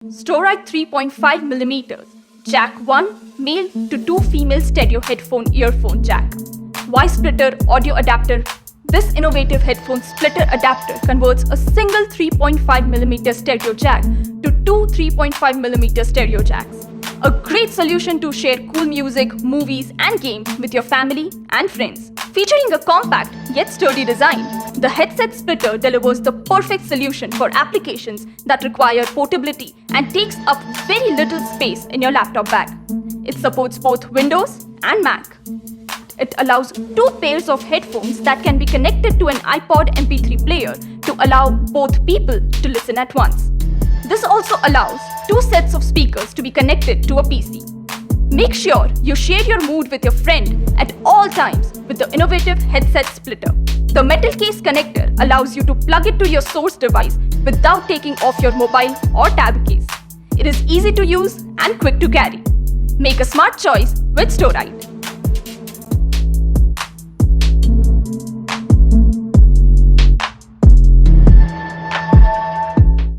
Storite 3.5mm, jack 1 male to 2 female stereo headphone earphone jack. Y-splitter audio adapter. This innovative headphone splitter adapter converts a single 3.5mm stereo jack to two 3.5mm stereo jacks. A great solution to share cool music, movies and games with your family and friends. Featuring a compact yet sturdy design, the headset splitter delivers the perfect solution for applications that require portability and takes up very little space in your laptop bag. It supports both Windows and Mac. It allows two pairs of headphones that can be connected to an iPod MP3 player to allow both people to listen at once. This also allows two sets of speakers to be connected to a PC. Make sure you share your mood with your friend at all times with the innovative headset splitter. The metal case connector allows you to plug it to your source device without taking off your mobile or tab case. It is easy to use and quick to carry. Make a smart choice with Storite.